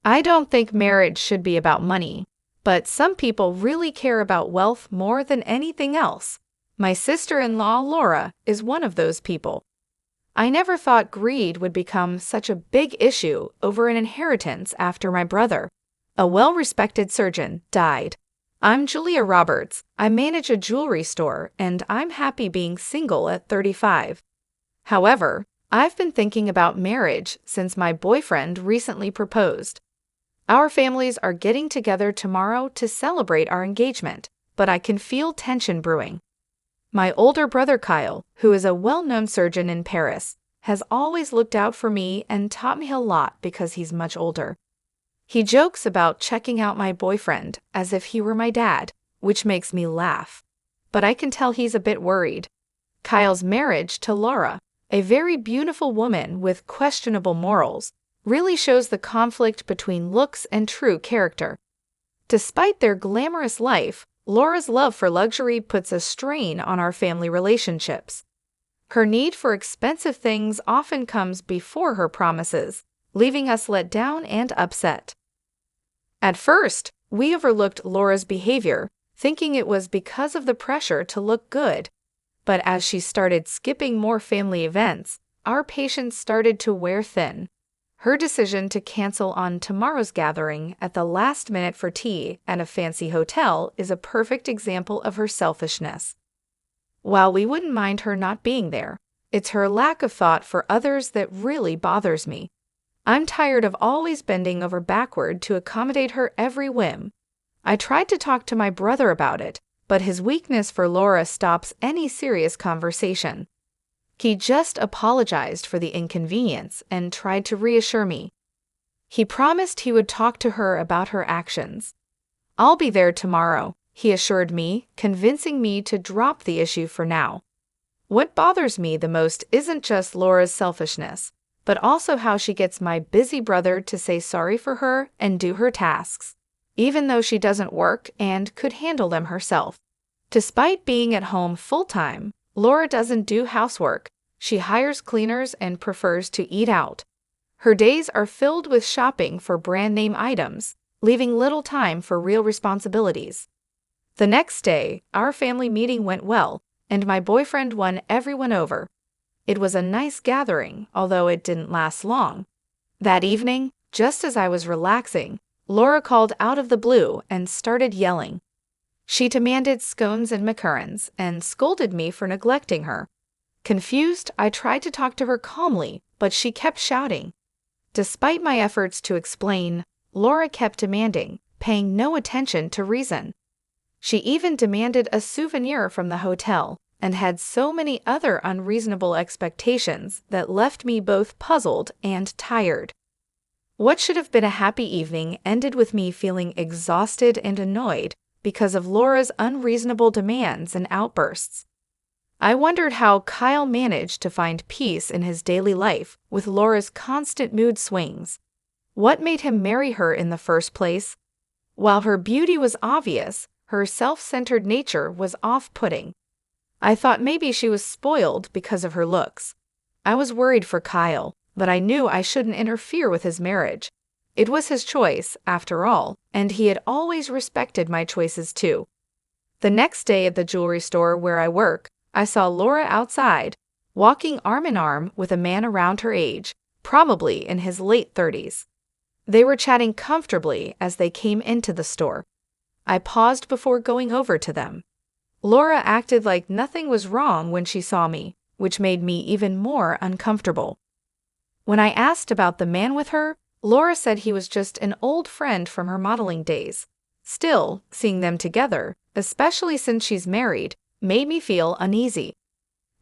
I don't think marriage should be about money, but some people really care about wealth more than anything else. My sister-in-law, Laura, is one of those people. I never thought greed would become such a big issue over an inheritance after my brother, a well-respected surgeon, died. I'm Julia Roberts. I manage a jewelry store, and I'm happy being single at 35. However, I've been thinking about marriage since my boyfriend recently proposed. Our families are getting together tomorrow to celebrate our engagement, but I can feel tension brewing. My older brother Kyle, who is a well-known surgeon in Paris, has always looked out for me and taught me a lot because he's much older. He jokes about checking out my boyfriend as if he were my dad, which makes me laugh. But I can tell he's a bit worried. Kyle's marriage to Laura, a very beautiful woman with questionable morals, really shows the conflict between looks and true character. Despite their glamorous life, Laura's love for luxury puts a strain on our family relationships. Her need for expensive things often comes before her promises, leaving us let down and upset. At first, we overlooked Laura's behavior, thinking it was because of the pressure to look good. But as she started skipping more family events, our patience started to wear thin. Her decision to cancel on tomorrow's gathering at the last minute for tea at a fancy hotel is a perfect example of her selfishness. While we wouldn't mind her not being there, it's her lack of thought for others that really bothers me. I'm tired of always bending over backward to accommodate her every whim. I tried to talk to my brother about it, but his weakness for Laura stops any serious conversation. He just apologized for the inconvenience and tried to reassure me. He promised he would talk to her about her actions. "I'll be there tomorrow," he assured me, convincing me to drop the issue for now. What bothers me the most isn't just Laura's selfishness, but also how she gets my busy brother to say sorry for her and do her tasks, even though she doesn't work and could handle them herself. Despite being at home full-time, Laura doesn't do housework. She hires cleaners and prefers to eat out. Her days are filled with shopping for brand-name items, leaving little time for real responsibilities. The next day, our family meeting went well, and my boyfriend won everyone over. It was a nice gathering, although it didn't last long. That evening, just as I was relaxing, Laura called out of the blue and started yelling. She demanded scones and macarons and scolded me for neglecting her. Confused, I tried to talk to her calmly, but she kept shouting. Despite my efforts to explain, Laura kept demanding, paying no attention to reason. She even demanded a souvenir from the hotel and had so many other unreasonable expectations that left me both puzzled and tired. What should have been a happy evening ended with me feeling exhausted and annoyed because of Laura's unreasonable demands and outbursts. I wondered how Kyle managed to find peace in his daily life with Laura's constant mood swings. What made him marry her in the first place? While her beauty was obvious, her self-centered nature was off-putting. I thought maybe she was spoiled because of her looks. I was worried for Kyle, but I knew I shouldn't interfere with his marriage. It was his choice, after all, and he had always respected my choices too. The next day at the jewelry store where I work, I saw Laura outside, walking arm in arm with a man around her age, probably in his late 30s. They were chatting comfortably as they came into the store. I paused before going over to them. Laura acted like nothing was wrong when she saw me, which made me even more uncomfortable. When I asked about the man with her, Laura said he was just an old friend from her modeling days. Still, seeing them together, especially since she's married, made me feel uneasy.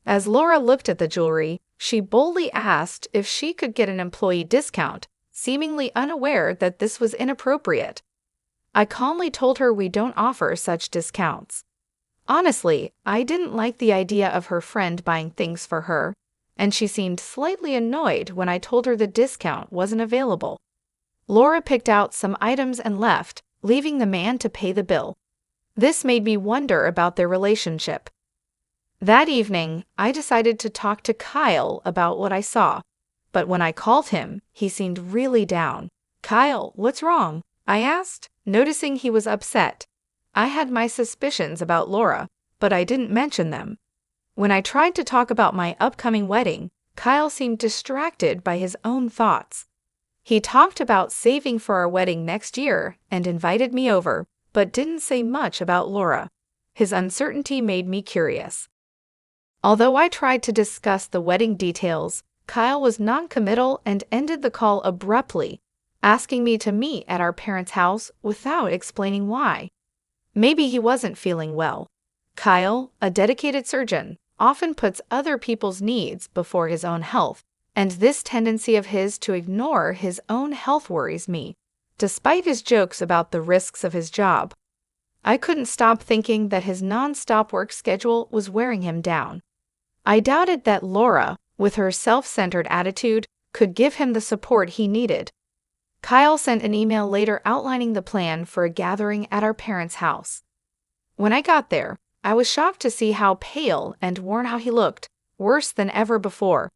As Laura looked at the jewelry, she boldly asked if she could get an employee discount, seemingly unaware that this was inappropriate. I calmly told her we don't offer such discounts. Honestly, I didn't like the idea of her friend buying things for her, and she seemed slightly annoyed when I told her the discount wasn't available. Laura picked out some items and left, leaving the man to pay the bill. This made me wonder about their relationship. That evening, I decided to talk to Kyle about what I saw, but when I called him, he seemed really down. "Kyle, what's wrong?" I asked, noticing he was upset. I had my suspicions about Laura, but I didn't mention them. When I tried to talk about my upcoming wedding, Kyle seemed distracted by his own thoughts. He talked about saving for our wedding next year and invited me over, but didn't say much about Laura. His uncertainty made me curious. Although I tried to discuss the wedding details, Kyle was non-committal and ended the call abruptly, asking me to meet at our parents' house without explaining why. Maybe he wasn't feeling well. Kyle, a dedicated surgeon, often puts other people's needs before his own health, and this tendency of his to ignore his own health worries me, despite his jokes about the risks of his job. I couldn't stop thinking that his non-stop work schedule was wearing him down. I doubted that Laura, with her self-centered attitude, could give him the support he needed. Kyle sent an email later outlining the plan for a gathering at our parents' house. When I got there, I was shocked to see how pale and worn out he looked, worse than ever before.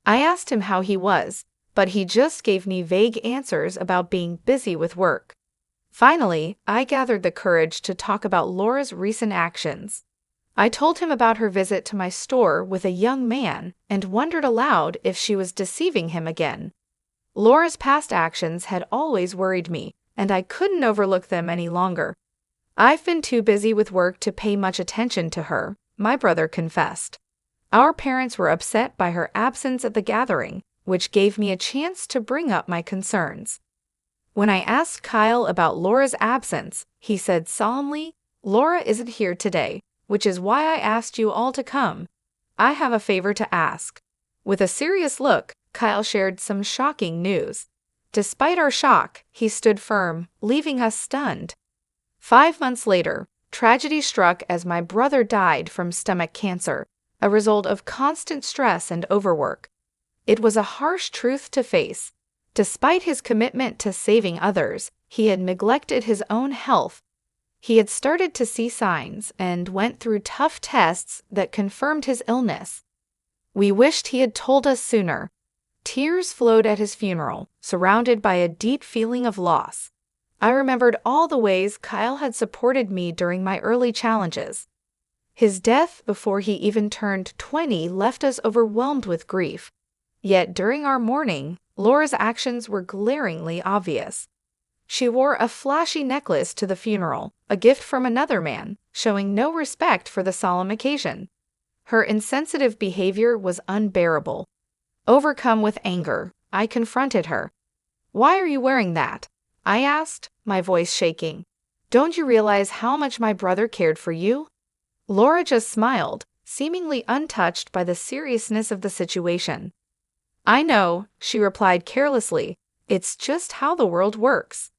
I asked him how he was, but he just gave me vague answers about being busy with work. Finally, I gathered the courage to talk about Laura's recent actions. I told him about her visit to my store with a young man and wondered aloud if she was deceiving him again. Laura's past actions had always worried me, and I couldn't overlook them any longer. "I've been too busy with work to pay much attention to her," my brother confessed. Our parents were upset by her absence at the gathering, which gave me a chance to bring up my concerns. When I asked Kyle about Laura's absence, he said solemnly, "Laura isn't here today, which is why I asked you all to come. I have a favor to ask." With a serious look, Kyle shared some shocking news. Despite our shock, he stood firm, leaving us stunned. 5 months later, tragedy struck as my brother died from stomach cancer, a result of constant stress and overwork. It was a harsh truth to face. Despite his commitment to saving others, he had neglected his own health. He had started to see signs and went through tough tests that confirmed his illness. We wished he had told us sooner. Tears flowed at his funeral, surrounded by a deep feeling of loss. I remembered all the ways Kyle had supported me during my early challenges. His death before he even turned 20 left us overwhelmed with grief. Yet during our mourning, Laura's actions were glaringly obvious. She wore a flashy necklace to the funeral, a gift from another man, showing no respect for the solemn occasion. Her insensitive behavior was unbearable. Overcome with anger, I confronted her. "Why are you wearing that?" I asked, my voice shaking. "Don't you realize how much my brother cared for you?" Laura just smiled, seemingly untouched by the seriousness of the situation. "I know," she replied carelessly. "It's just how the world works.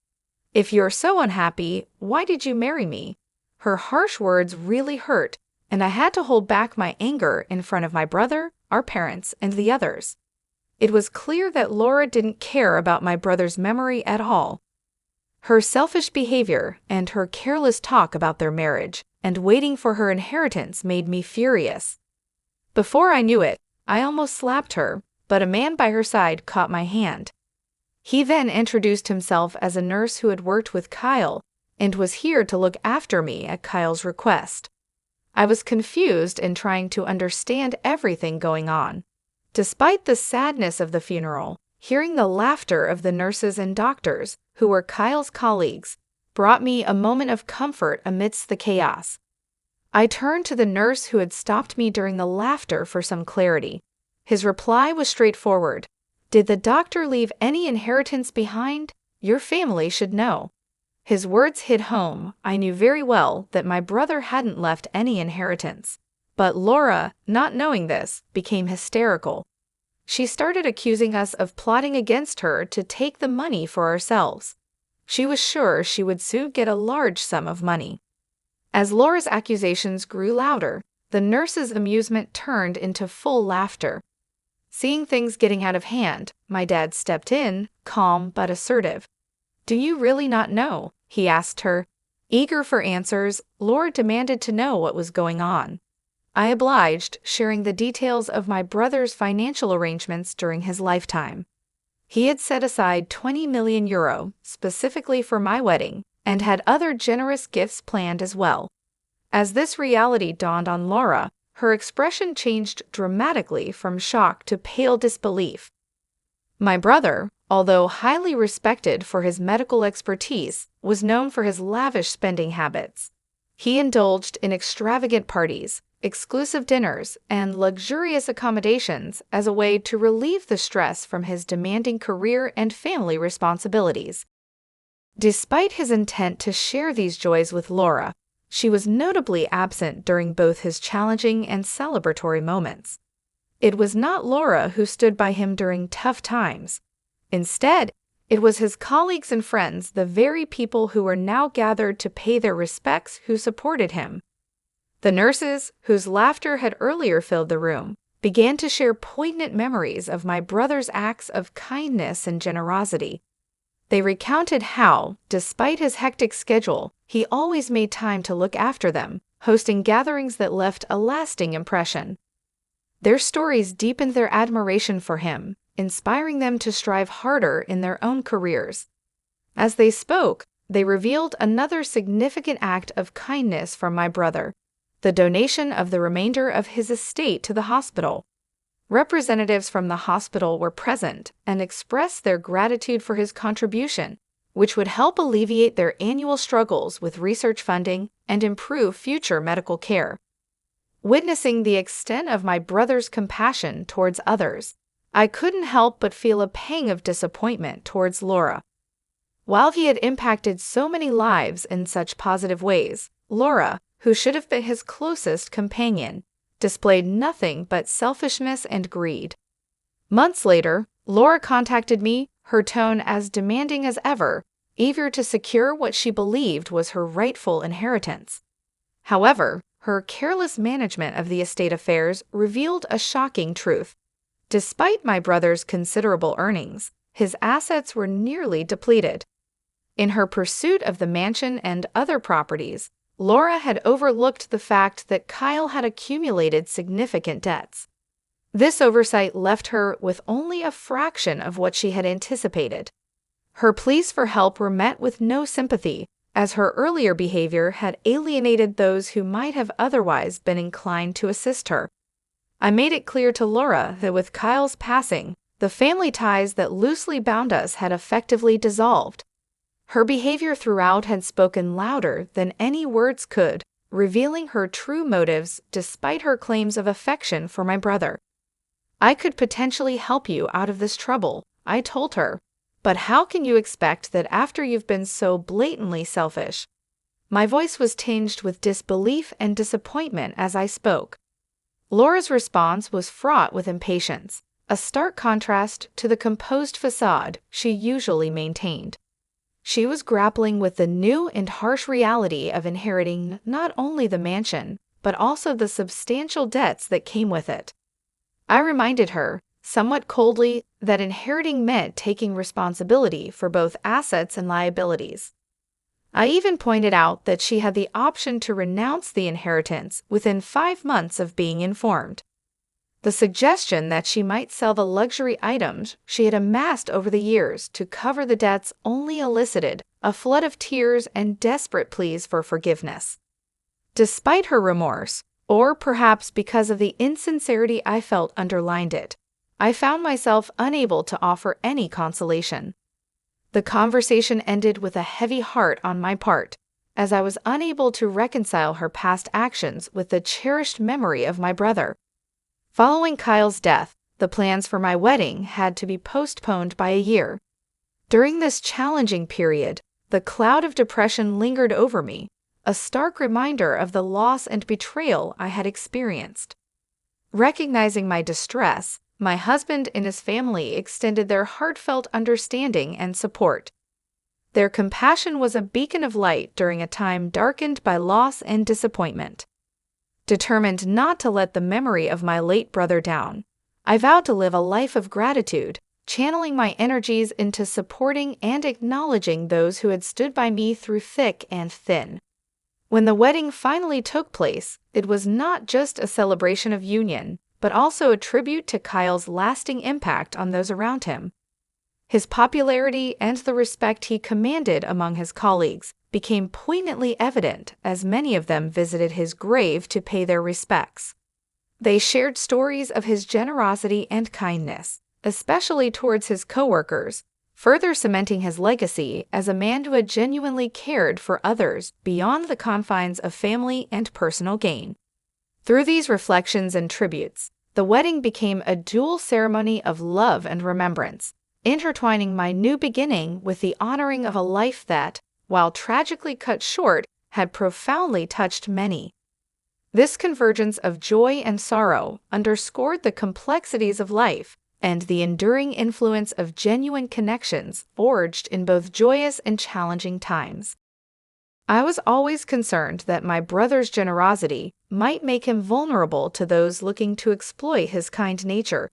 If you're so unhappy, why did you marry me?" Her harsh words really hurt, and I had to hold back my anger in front of my brother, our parents, and the others. It was clear that Laura didn't care about my brother's memory at all. Her selfish behavior and her careless talk about their marriage and waiting for her inheritance made me furious. Before I knew it, I almost slapped her, but a man by her side caught my hand. He then introduced himself as a nurse who had worked with Kyle and was here to look after me at Kyle's request. I was confused and trying to understand everything going on. Despite the sadness of the funeral, hearing the laughter of the nurses and doctors, who were Kyle's colleagues, brought me a moment of comfort amidst the chaos. I turned to the nurse who had stopped me during the laughter for some clarity. His reply was straightforward. "Did the doctor leave any inheritance behind? Your family should know." His words hit home. I knew very well that my brother hadn't left any inheritance. But Laura, not knowing this, became hysterical. She started accusing us of plotting against her to take the money for ourselves. She was sure she would soon get a large sum of money. As Laura's accusations grew louder, the nurse's amusement turned into full laughter. Seeing things getting out of hand, my dad stepped in, calm but assertive. "Do you really not know?" he asked her. Eager for answers, Laura demanded to know what was going on. I obliged, sharing the details of my brother's financial arrangements during his lifetime. He had set aside €20 million specifically for my wedding and had other generous gifts planned as well. As this reality dawned on Laura, her expression changed dramatically from shock to pale disbelief. My brother, although highly respected for his medical expertise, was known for his lavish spending habits. He indulged in extravagant parties, exclusive dinners, and luxurious accommodations as a way to relieve the stress from his demanding career and family responsibilities. Despite his intent to share these joys with Laura, she was notably absent during both his challenging and celebratory moments. It was not Laura who stood by him during tough times. Instead, it was his colleagues and friends, the very people who were now gathered to pay their respects, who supported him. The nurses, whose laughter had earlier filled the room, began to share poignant memories of my brother's acts of kindness and generosity. They recounted how, despite his hectic schedule, he always made time to look after them, hosting gatherings that left a lasting impression. Their stories deepened their admiration for him, inspiring them to strive harder in their own careers. As they spoke, they revealed another significant act of kindness from my brother: the donation of the remainder of his estate to the hospital. Representatives from the hospital were present and expressed their gratitude for his contribution, which would help alleviate their annual struggles with research funding and improve future medical care. Witnessing the extent of my brother's compassion towards others, I couldn't help but feel a pang of disappointment towards Laura. While he had impacted so many lives in such positive ways, Laura, who should have been his closest companion, displayed nothing but selfishness and greed. Months later, Laura contacted me, her tone as demanding as ever, eager to secure what she believed was her rightful inheritance. However, her careless management of the estate affairs revealed a shocking truth. Despite my brother's considerable earnings, his assets were nearly depleted. In her pursuit of the mansion and other properties, Laura had overlooked the fact that Kyle had accumulated significant debts. This oversight left her with only a fraction of what she had anticipated. Her pleas for help were met with no sympathy, as her earlier behavior had alienated those who might have otherwise been inclined to assist her. I made it clear to Laura that with Kyle's passing, the family ties that loosely bound us had effectively dissolved. Her behavior throughout had spoken louder than any words could, revealing her true motives despite her claims of affection for my brother. "I could potentially help you out of this trouble," I told her, "but how can you expect that after you've been so blatantly selfish?" My voice was tinged with disbelief and disappointment as I spoke. Laura's response was fraught with impatience, a stark contrast to the composed facade she usually maintained. She was grappling with the new and harsh reality of inheriting not only the mansion, but also the substantial debts that came with it. I reminded her, somewhat coldly, that inheriting meant taking responsibility for both assets and liabilities. I even pointed out that she had the option to renounce the inheritance within 5 months of being informed. The suggestion that she might sell the luxury items she had amassed over the years to cover the debts only elicited a flood of tears and desperate pleas for forgiveness. Despite her remorse, or perhaps because of the insincerity I felt underlined it, I found myself unable to offer any consolation. The conversation ended with a heavy heart on my part, as I was unable to reconcile her past actions with the cherished memory of my brother. Following Kyle's death, the plans for my wedding had to be postponed by a year. During this challenging period, the cloud of depression lingered over me, a stark reminder of the loss and betrayal I had experienced. Recognizing my distress, my husband and his family extended their heartfelt understanding and support. Their compassion was a beacon of light during a time darkened by loss and disappointment. Determined not to let the memory of my late brother down, I vowed to live a life of gratitude, channeling my energies into supporting and acknowledging those who had stood by me through thick and thin. When the wedding finally took place, it was not just a celebration of union, but also a tribute to Kyle's lasting impact on those around him. His popularity and the respect he commanded among his colleagues became poignantly evident as many of them visited his grave to pay their respects. They shared stories of his generosity and kindness, especially towards his coworkers, further cementing his legacy as a man who had genuinely cared for others beyond the confines of family and personal gain. Through these reflections and tributes, the wedding became a dual ceremony of love and remembrance, intertwining my new beginning with the honoring of a life that, while tragically cut short, had profoundly touched many. This convergence of joy and sorrow underscored the complexities of life and the enduring influence of genuine connections forged in both joyous and challenging times. I was always concerned that my brother's generosity might make him vulnerable to those looking to exploit his kind nature.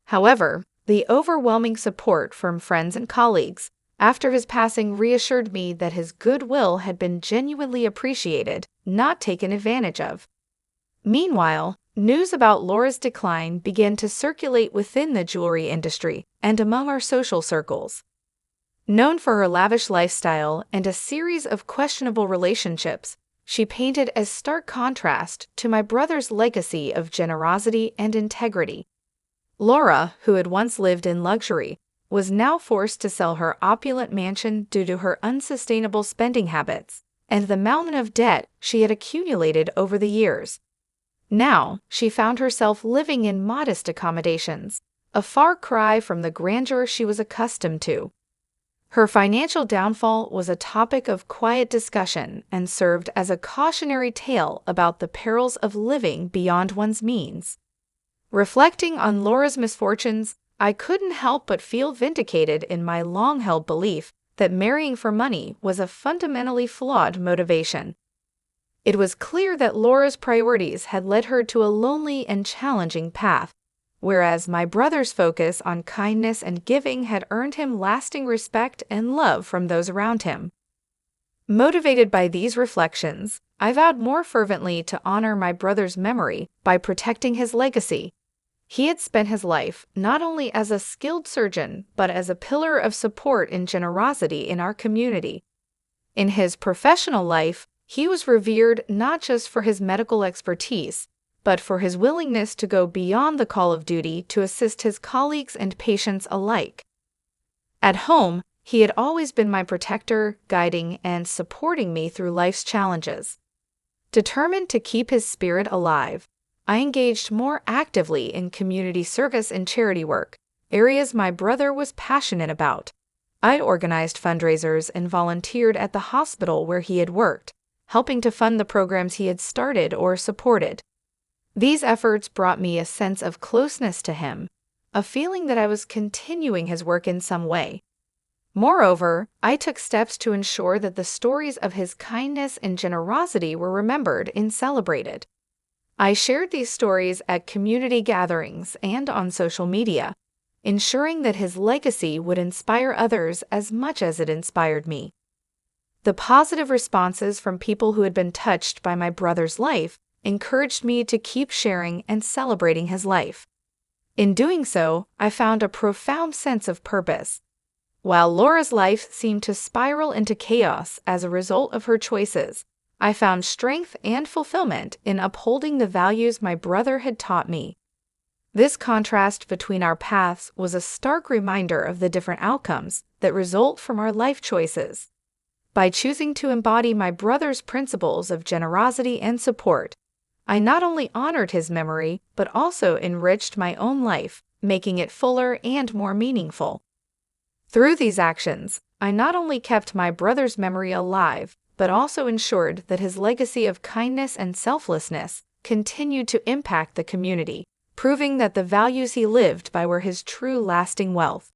However, the overwhelming support from friends and colleagues after his passing reassured me that his goodwill had been genuinely appreciated, not taken advantage of. Meanwhile, news about Laura's decline began to circulate within the jewelry industry and among our social circles. Known for her lavish lifestyle and a series of questionable relationships, she painted a stark contrast to my brother's legacy of generosity and integrity. Laura, who had once lived in luxury, was now forced to sell her opulent mansion due to her unsustainable spending habits and the mountain of debt she had accumulated over the years. Now, she found herself living in modest accommodations, a far cry from the grandeur she was accustomed to. Her financial downfall was a topic of quiet discussion and served as a cautionary tale about the perils of living beyond one's means. Reflecting on Laura's misfortunes, I couldn't help but feel vindicated in my long-held belief that marrying for money was a fundamentally flawed motivation. It was clear that Laura's priorities had led her to a lonely and challenging path, whereas my brother's focus on kindness and giving had earned him lasting respect and love from those around him. Motivated by these reflections, I vowed more fervently to honor my brother's memory by protecting his legacy. He had spent his life not only as a skilled surgeon, but as a pillar of support and generosity in our community. In his professional life, he was revered not just for his medical expertise, but for his willingness to go beyond the call of duty to assist his colleagues and patients alike. At home, he had always been my protector, guiding and supporting me through life's challenges. Determined to keep his spirit alive, I engaged more actively in community service and charity work, areas my brother was passionate about. I organized fundraisers and volunteered at the hospital where he had worked, helping to fund the programs he had started or supported. These efforts brought me a sense of closeness to him, a feeling that I was continuing his work in some way. Moreover, I took steps to ensure that the stories of his kindness and generosity were remembered and celebrated. I shared these stories at community gatherings and on social media, ensuring that his legacy would inspire others as much as it inspired me. The positive responses from people who had been touched by my brother's life encouraged me to keep sharing and celebrating his life. In doing so, I found a profound sense of purpose. While Laura's life seemed to spiral into chaos as a result of her choices, I found strength and fulfillment in upholding the values my brother had taught me. This contrast between our paths was a stark reminder of the different outcomes that result from our life choices. By choosing to embody my brother's principles of generosity and support, I not only honored his memory, but also enriched my own life, making it fuller and more meaningful. Through these actions, I not only kept my brother's memory alive, but also ensured that his legacy of kindness and selflessness continued to impact the community, proving that the values he lived by were his true lasting wealth.